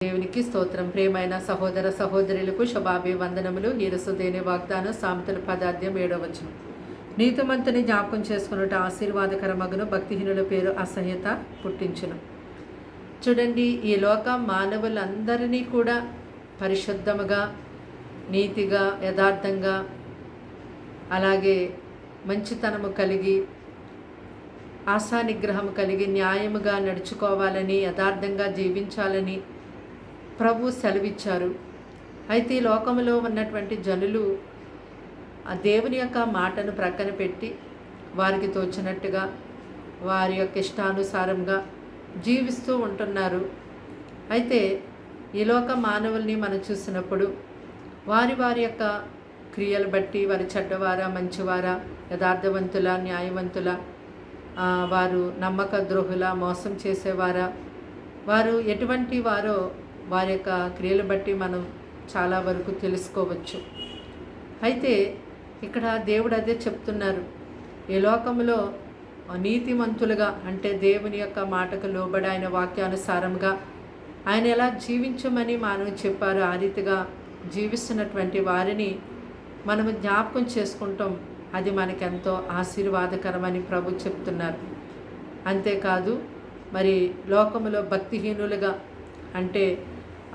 దేవునికి స్తోత్రం. ప్రియమైన సహోదర సహోదరులకు శుభాభివందనములు. ఈరసుదేని వాగ్దానం సామెతల 10:7 నీతిమంతుని జ్ఞాపకం చేసుకున్నట్టు ఆశీర్వాదకరమగును, భక్తిహీనుల పేరు అసహ్యత పుట్టించును. చూడండి, ఈ లోక మానవులందరినీ కూడా పరిశుద్ధముగా, నీతిగా, యథార్థంగా, అలాగే మంచితనము కలిగి, ఆశానిగ్రహం కలిగి, న్యాయముగా నడుచుకోవాలని, యథార్థంగా జీవించాలని ప్రభు సెలవిచ్చారు. అయితే ఈ లోకంలో ఉన్నటువంటి జనులు ఆ దేవుని యొక్క మాటను ప్రక్కన పెట్టి వారికి తోచినట్టుగా వారి యొక్క ఇష్టానుసారంగా జీవిస్తూ ఉంటున్నారు. అయితే ఈ లోక మానవుల్ని మనం చూసినప్పుడు వారి వారి యొక్క క్రియలు బట్టి వారి చెడ్డవారా, మంచివారా, యథార్థవంతుల, న్యాయవంతుల, వారు నమ్మక ద్రోహుల, మోసం చేసేవారా, వారు ఎటువంటి వారో వారి యొక్క క్రియలు బట్టి మనం చాలా వరకు తెలుసుకోవచ్చు. అయితే ఇక్కడ దేవుడు అదే చెప్తున్నారు. ఈ లోకంలో నీతిమంతులుగా, అంటే దేవుని యొక్క మాటకు లోబడి ఆయన వాక్యానుసారంగా ఆయన ఎలా జీవించమని మనం చెప్పారు, ఆ రీతిగా జీవిస్తున్నటువంటి వారిని మనము జ్ఞాపకం చేసుకుంటాం. అది మనకెంతో ఆశీర్వాదకరమని ప్రభు చెప్తున్నారు. అంతేకాదు, మరి లోకములో భక్తిహీనులుగా, అంటే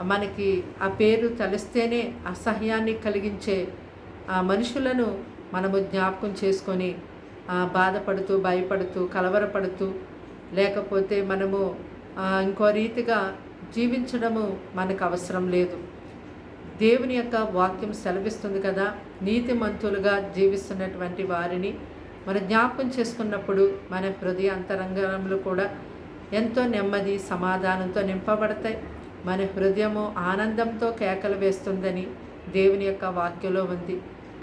మనకి ఆ పేరు తలిస్తేనే అసహ్యాన్ని కలిగించే ఆ మనుషులను మనము జ్ఞాపకం చేసుకొని బాధపడుతూ, భయపడుతూ, కలవరపడుతూ, లేకపోతే మనము ఇంకో రీతిగా జీవించడము మనకు అవసరం లేదు. దేవుని యొక్క వాక్యం సెలవిస్తుంది కదా, నీతిమంతులుగా జీవిస్తున్నటువంటి వారిని మనం జ్ఞాపకం చేసుకున్నప్పుడు మన హృదయ అంతరంగంలో కూడా ఎంతో నెమ్మది, సమాధానంతో నింపబడతాయి. మన హృదయము ఆనందంతో కేకలు వేస్తుందని దేవుని యొక్క వాక్యంలో ఉంది.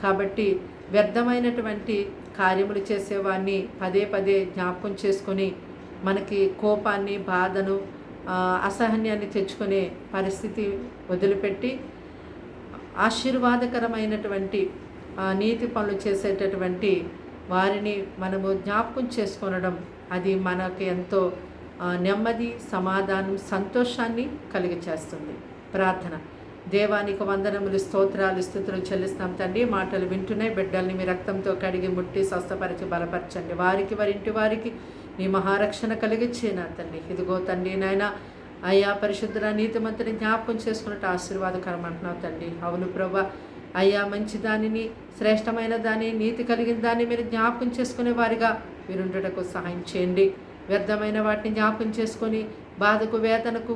కాబట్టి వ్యర్థమైనటువంటి కార్యములు చేసేవాడిని పదే పదే జ్ఞాపకం చేసుకొని మనకి కోపాన్ని, బాధను, అసహన్యాన్ని తెచ్చుకునే పరిస్థితి వదిలిపెట్టి ఆశీర్వాదకరమైనటువంటి నీతి పనులు చేసేటటువంటి వారిని మనము జ్ఞాపకం చేసుకొనడం, అది మనకి ఎంతో నెమ్మది, సమాధానం, సంతోషాన్ని కలిగచేస్తుంది. ప్రార్థన. దేవానికి వందనములు, స్తోత్రాలు, స్తుతులు చెల్లిస్తాం తండ్రి. మాటలు వింటున్నాయి బిడ్డల్ని మీ రక్తంతో కడిగి ముట్టి స్వస్థపరిచి బలపరచండి. వారికి, వారి ఇంటి వారికి నీ మహారక్షణ కలిగించేనా తండ్రి. ఇదిగో తండ్రి నాయన, అయ్యా పరిశుద్ధ నీతిమంతుని జ్ఞాపకం చేసుకున్నట్టు ఆశీర్వాదకరం అంటున్నావు తండ్రి. అవును ప్రభా, అయ్యా మంచి దానిని, శ్రేష్టమైన దాన్ని, నీతి కలిగిన దాన్ని మీరు జ్ఞాపకం చేసుకునే వారిగా మీరుండటకు సహాయం చేయండి. వ్యర్థమైన వాటిని జ్ఞాపకం చేసుకొని బాధకు, వేదనకు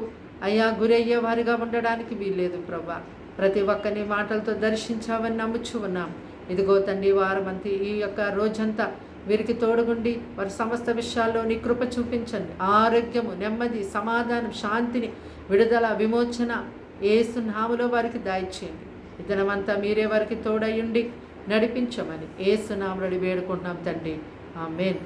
అయ్యా గురయ్యే వారిగా ఉండడానికి వీల్లేదు ప్రభా. ప్రతి ఒక్కరిని మాటలతో దర్శించావని నమ్ముచు ఉన్నాం. ఇదిగో తండ్రి, వారమంతా ఈ యొక్క రోజంతా వీరికి తోడుగుండి వారి సమస్త విషయాల్లో నీ కృప చూపించండి. ఆరోగ్యము, నెమ్మది, సమాధానం, శాంతిని, విడుదల, విమోచన యేసు నామములో వారికి దయచేయండి. ఈ దినమంతా మీరే వారికి తోడయ్యుండి నడిపించమని యేసు నామములో వేడుకుంటున్నాం తండ్రి. ఆమేన్.